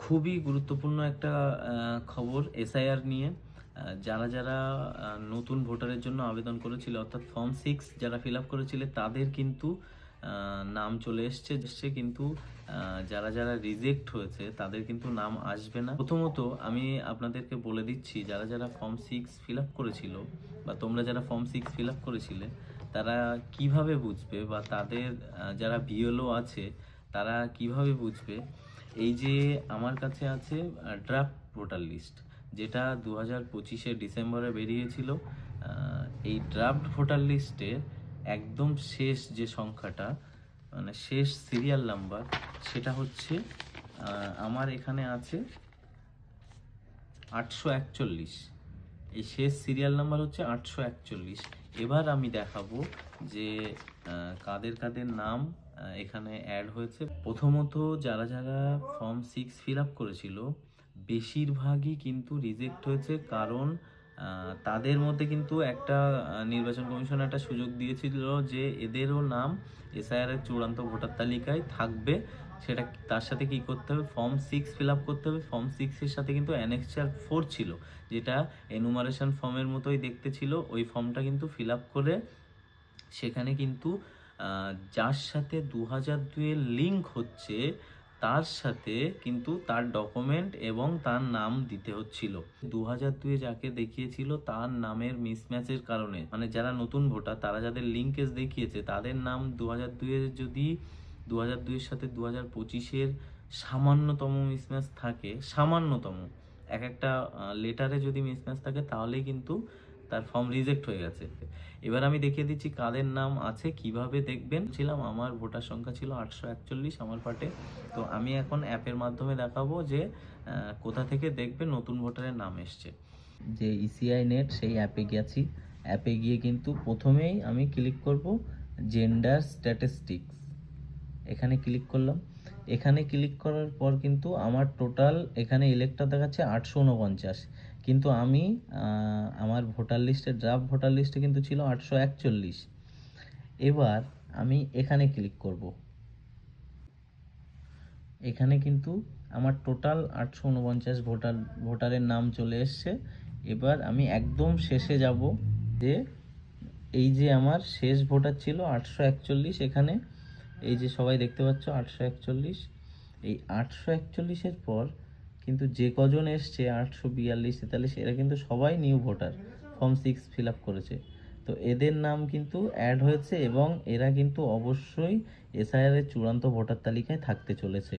খুবই গুরুত্বপূর্ণ একটা খবর এসআইআর নিয়ে। যারা যারা নতুন ভোটারের জন্য আবেদন করেছিল, অর্থাৎ ফর্ম 6 যারা ফিল আপ করেছিল, তাদের কিন্তু নাম চলে এসছে, কিন্তু যারা যারা রিজেক্ট হয়েছে তাদের কিন্তু নাম আসবে না। প্রথমত আমি আপনাদেরকে বলে দিচ্ছি, যারা যারা ফর্ম 6 ফিল আপ করেছিল বা তোমরা যারা ফর্ম 6 ফিল আপ করেছিলে, তারা কিভাবে বুঝবে বা তাদের যারা বিএলও আছে তারা কিভাবে বুঝবে। এই যে আমার কাছে আছে ড্রাফট ভোটার লিস্ট, যেটা 2025 ডিসেম্বরে বেরিয়েছিল। এই ড্রাফট ভোটার লিস্টের একদম শেষ যে সংখ্যাটা, মানে শেষ সিরিয়াল নাম্বার, সেটা হচ্ছে আমার এখানে আছে 841। এই শেষ সিরিয়াল নাম্বার হচ্ছে 841। এবার আমি দেখাবো যে কাদের কাদের নাম এখানে অ্যাড হয়েছে। প্রথমত যারা যারা ফর্ম 6 ফিল আপ করেছিল, বেশিরভাগই কিন্তু রিজেক্ট হয়েছে, কারণ তাদের মধ্যে কিন্তু একটা নির্বাচন কমিশন একটা সুযোগ দিয়েছিল যে এদেরও নাম এসআইআর এর চূড়ান্ত ভোটার তালিকায় থাকবে। সেটা তার সাথে কি করতে হবে, ফর্ম 6 ফিল আপ করতে হবে। ফর্ম 6 এর সাথে কিন্তু অ্যানেক্সার 4 ছিল, যেটা এনুমারেশন ফর্মের মতোই দেখতে ছিল। ওই ফর্মটা কিন্তু ফিল আপ করে সেখানে কিন্তু যার সাথে 2002-এর লিঙ্ক হচ্ছে, তার সাথে কিন্তু তার ডকুমেন্ট এবং তার নাম দিতে হচ্ছিল। 2002-এ যাকে দেখিয়েছিল তার নামের মিসম্যাচের কারণে, মানে যারা নতুন ভোটার তারা যাদের লিঙ্কেজ দেখিয়েছে তাদের নাম 2002-এর যদি 2002-এর সাথে 2025-এর সামান্যতম মিসম্যাচ থাকে, সামান্যতম এক একটা লেটারে যদি মিসম্যাচ থাকে, তাহলেই কিন্তু তার ফর্ম রিজেক্ট হয়ে গেছে। এবার আমি দেখিয়ে দিচ্ছি কাদের নাম আছে, কিভাবে দেখবেন। আমার ভোটার সংখ্যা ছিল 841 আমার পার্টে। তো আমি এখন অ্যাপের মাধ্যমে দেখাবো যে কোথা থেকে দেখবে নতুন ভোটারের নাম এসছে। যে ইসিআই নেট, সেই অ্যাপে গেছি। অ্যাপে গিয়ে কিন্তু প্রথমেই আমি ক্লিক করব জেন্ডার স্ট্যাটিস্টিক্স। এখানে ক্লিক করলাম। এখানে ক্লিক করার পর কিন্তু আমার টোটাল এখানে ইলেক্টর দেখাচ্ছে 849, কিন্তু আমি আমার ভোটার লিস্টে, ড্রাফট ভোটার লিস্টে কিন্তু ছিল 841। এবার আমি এখানে ক্লিক করব। এখানে কিন্তু আমার টোটাল 849 ভোটারের নাম চলে এসছে। এবার আমি একদম শেষে যাব, যে এই যে আমার শেষ ভোটার ছিল 841, এখানে এই যে সবাই দেখতে পাচ্ছ 841। এই 841-এর পর কিন্তু যে কজন এসছে 842, 43, এরা কিন্তু সবাই new voter, form 6 fill up করেছে। তো এদের নাম কিন্তু অ্যাড হয়েছে এবং এরা কিন্তু অবশ্যই এসআইআর এর চূড়ান্ত ভোটার তালিকায় থাকতে চলেছে।